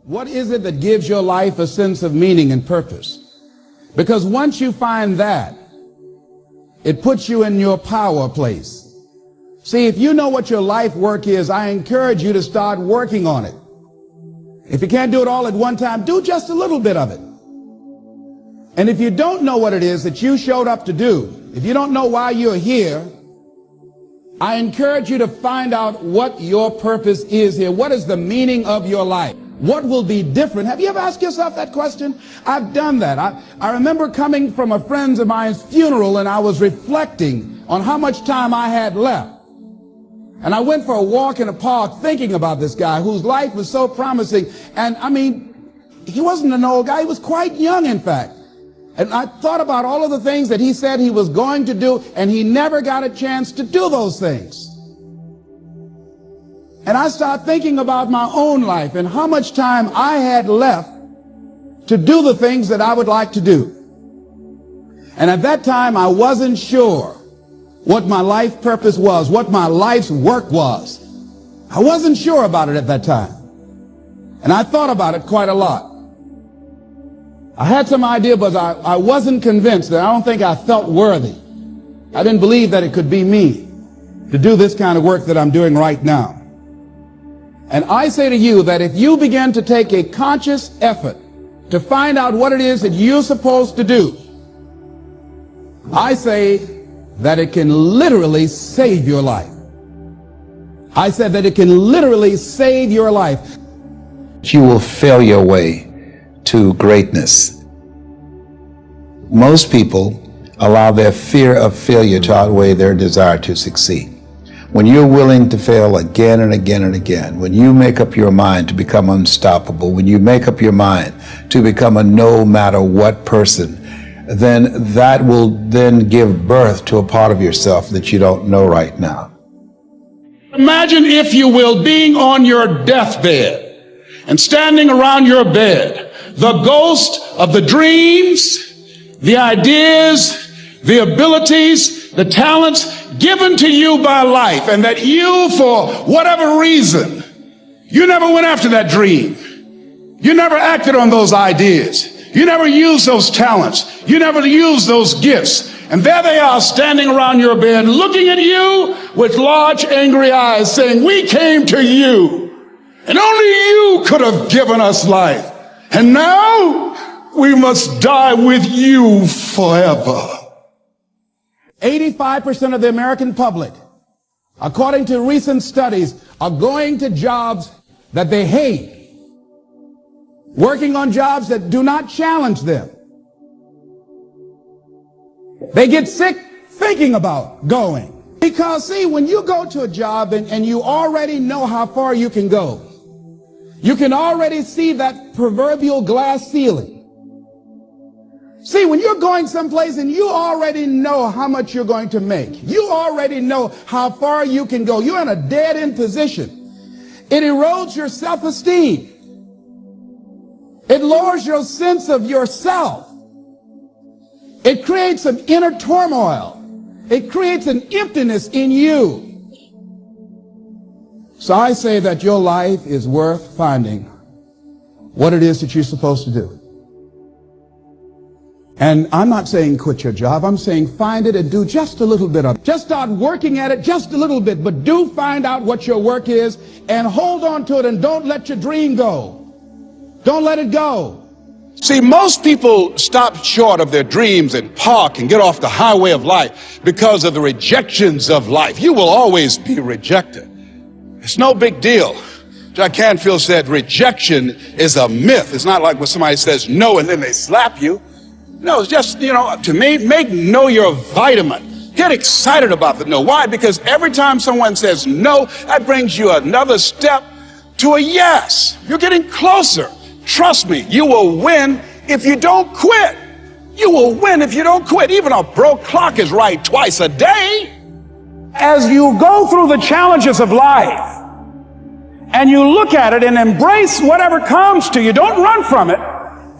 What is it that gives your life a sense of meaning and purpose? Because once you find that, it puts you in your power place. See, if you know what your life work is, I encourage you to start working on it. If you can't do it all at one time, do just a little bit of it. And if you don't know what it is that you showed up to do, if you don't know why you're here, I encourage you to find out what your purpose is here. What is the meaning of your life? What will be different? Have you ever asked yourself that question? I've done that. I remember coming from a friend of mine's funeral, and I was reflecting on how much time I had left. And I went for a walk in a park thinking about this guy whose life was so promising. And I mean, he wasn't an old guy. He was quite young, in fact. And I thought about all of the things that he said he was going to do, and he never got a chance to do those things. And I started thinking about my own life and how much time I had left to do the things that I would like to do. And at that time, I wasn't sure what my life purpose was, what my life's work was. I wasn't sure about it at that time. And I thought about it quite a lot. I had some idea, but I wasn't convinced. I don't think I felt worthy. I didn't believe that it could be me to do this kind of work that I'm doing right now. And I say to you that if you begin to take a conscious effort to find out what it is that you're supposed to do, I say that it can literally save your life. I said that it can literally save your life. You will fail your way to greatness. Most people allow their fear of failure to outweigh their desire to succeed. When you're willing to fail again and again and again, when you make up your mind to become unstoppable, when you make up your mind to become a no matter what person, then that will then give birth to a part of yourself that you don't know right now. Imagine, if you will, being on your deathbed and standing around your bed, the ghost of the dreams, the ideas, the abilities, the talents given to you by life, and that you, for whatever reason, you never went after that dream. You never acted on those ideas. You never used those talents. You never used those gifts. And there they are standing around your bed looking at you with large angry eyes saying, "We came to you, and only you could have given us life. And now we must die with you forever." 85% of the American public, according to recent studies, are going to jobs that they hate, working on jobs that do not challenge them. They get sick thinking about going. Because, see, when you go to a job and you already know how far you can go, you can already see that proverbial glass ceiling. See, when you're going someplace and you already know how much you're going to make, you already know how far you can go, you're in a dead-end position. It erodes your self-esteem. It lowers your sense of yourself. It creates an inner turmoil. It creates an emptiness in you. So I say that your life is worth finding what it is that you're supposed to do. And I'm not saying quit your job. I'm saying find it and do just a little bit of it. Just start working at it just a little bit, but do find out what your work is and hold on to it, and don't let your dream go. Don't let it go. See, most people stop short of their dreams and park and get off the highway of life because of the rejections of life. You will always be rejected. It's no big deal. Jack Canfield said rejection is a myth. It's not like when somebody says no and then they slap you. No, it's just, to me, make no your vitamin. Get excited about the no. Why? Because every time someone says no, that brings you another step to a yes. You're getting closer. Trust me, you will win if you don't quit. You will win if you don't quit. Even a broke clock is right twice a day. As you go through the challenges of life and you look at it and embrace whatever comes to you, don't run from it.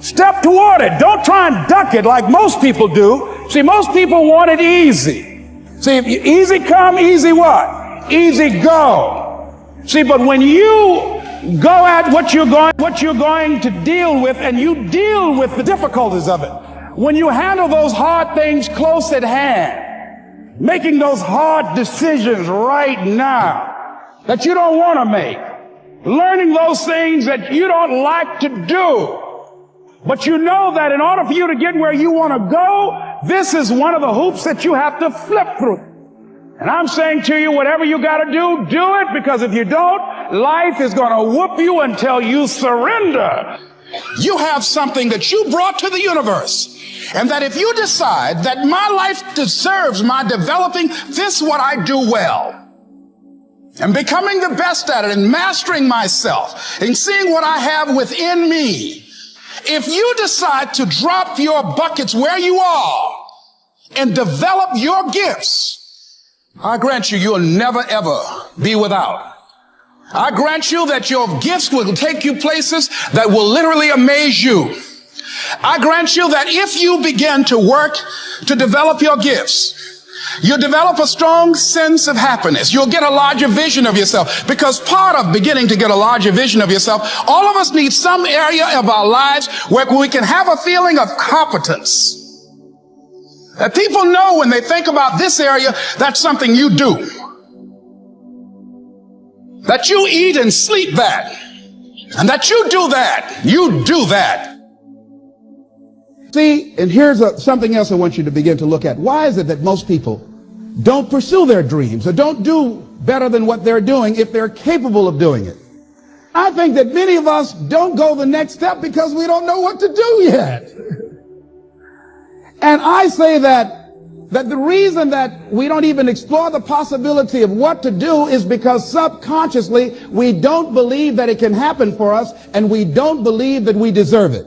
Step toward it. Don't try and duck it like most people do. See, most people want it easy. See, easy come, easy what? Easy go. See, but when you go at what you're going to deal with, and you deal with the difficulties of it. When you handle those hard things close at hand, making those hard decisions right now that you don't want to make, learning those things that you don't like to do, but you know that in order for you to get where you want to go, this is one of the hoops that you have to flip through. And I'm saying to you, whatever you got to do, do it, because if you don't, life is going to whoop you until you surrender. You have something that you brought to the universe, and that if you decide that my life deserves my developing this what I do well, and becoming the best at it, and mastering myself, and seeing what I have within me, if you decide to drop your buckets where you are and develop your gifts, I grant you, you'll never ever be without. I grant you that your gifts will take you places that will literally amaze you. I grant you that if you begin to work to develop your gifts, you'll develop a strong sense of happiness. You'll get a larger vision of yourself, because part of beginning to get a larger vision of yourself, all of us need some area of our lives where we can have a feeling of competence. That people know when they think about this area, that's something you do. That you eat and sleep that. And that you do that. You do that. See, and here's something else I want you to begin to look at. Why is it that most people don't pursue their dreams or don't do better than what they're doing if they're capable of doing it? I think that many of us don't go the next step because we don't know what to do yet. And I say that the reason that we don't even explore the possibility of what to do is because subconsciously we don't believe that it can happen for us, and we don't believe that we deserve it.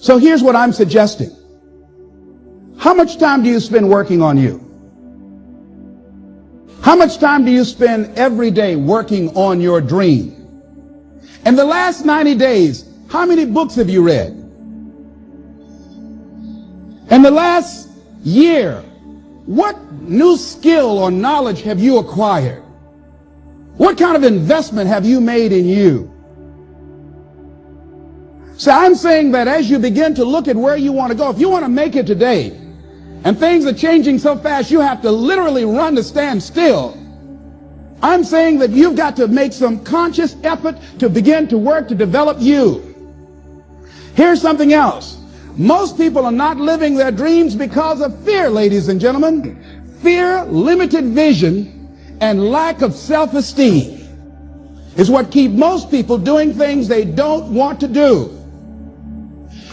So here's what I'm suggesting. How much time do you spend working on you? How much time do you spend every day working on your dream? In the last 90 days, how many books have you read? In the last year, what new skill or knowledge have you acquired? What kind of investment have you made in you? So I'm saying that as you begin to look at where you want to go, if you want to make it today, and things are changing so fast you have to literally run to stand still, I'm saying that you've got to make some conscious effort to begin to work to develop you. Here's something else. Most people are not living their dreams because of fear, ladies and gentlemen. Fear, limited vision, and lack of self-esteem is what keep most people doing things they don't want to do.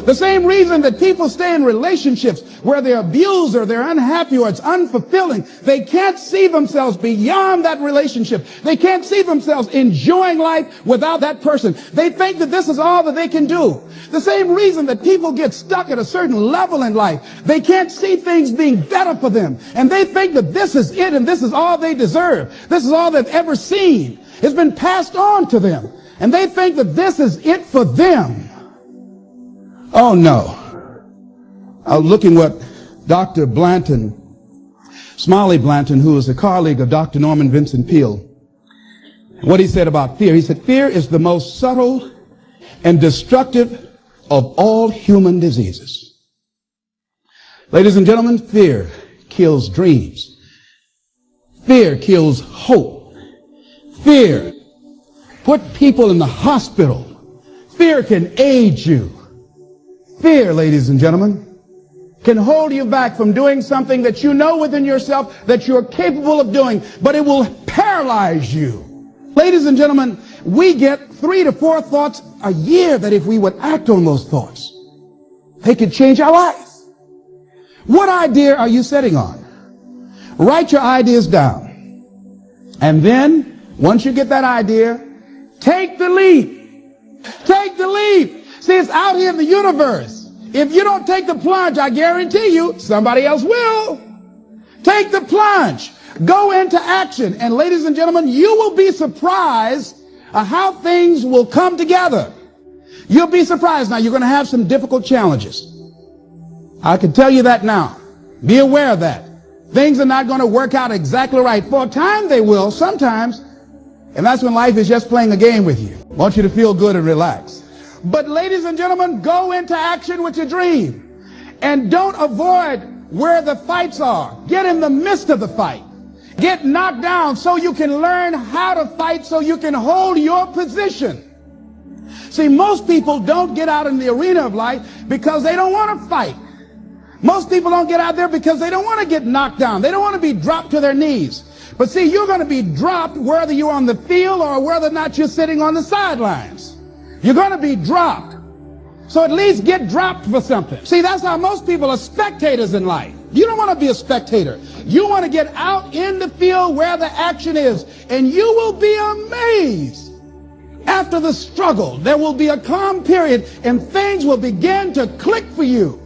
The same reason that people stay in relationships where they're abused or they're unhappy or it's unfulfilling, they can't see themselves beyond that relationship. They can't see themselves enjoying life without that person. They think that this is all that they can do. The same reason that people get stuck at a certain level in life, they can't see things being better for them. And they think that this is it and this is all they deserve. This is all they've ever seen. It's been passed on to them. And they think that this is it for them. Oh no. I was looking what Dr. Blanton, Smiley Blanton, who is a colleague of Dr. Norman Vincent Peale, what he said about fear. He said, fear is the most subtle and destructive of all human diseases. Ladies and gentlemen, fear kills dreams. Fear kills hope. Fear put people in the hospital. Fear can aid you. Fear, ladies and gentlemen, can hold you back from doing something that you know within yourself that you're capable of doing, but it will paralyze you. Ladies and gentlemen, we get 3 to 4 thoughts a year that if we would act on those thoughts, they could change our lives. What idea are you sitting on? Write your ideas down. And then, once you get that idea, take the leap. Take the leap. See, it's out here in the universe. If you don't take the plunge, I guarantee you, somebody else will. Take the plunge. Go into action. And ladies and gentlemen, you will be surprised at how things will come together. You'll be surprised. Now, you're going to have some difficult challenges. I can tell you that now. Be aware of that. Things are not going to work out exactly right. For a time they will, sometimes. And that's when life is just playing a game with you. I want you to feel good and relax. But ladies and gentlemen, go into action with your dream. And don't avoid where the fights are. Get in the midst of the fight. Get knocked down so you can learn how to fight, so you can hold your position. See, most people don't get out in the arena of life because they don't want to fight. Most people don't get out there because they don't want to get knocked down. They don't want to be dropped to their knees. But see, you're going to be dropped whether you're on the field or whether or not you're sitting on the sidelines. You're going to be dropped. So at least get dropped for something. See, that's how most people are spectators in life. You don't want to be a spectator. You want to get out in the field where the action is. And you will be amazed. After the struggle, there will be a calm period and things will begin to click for you.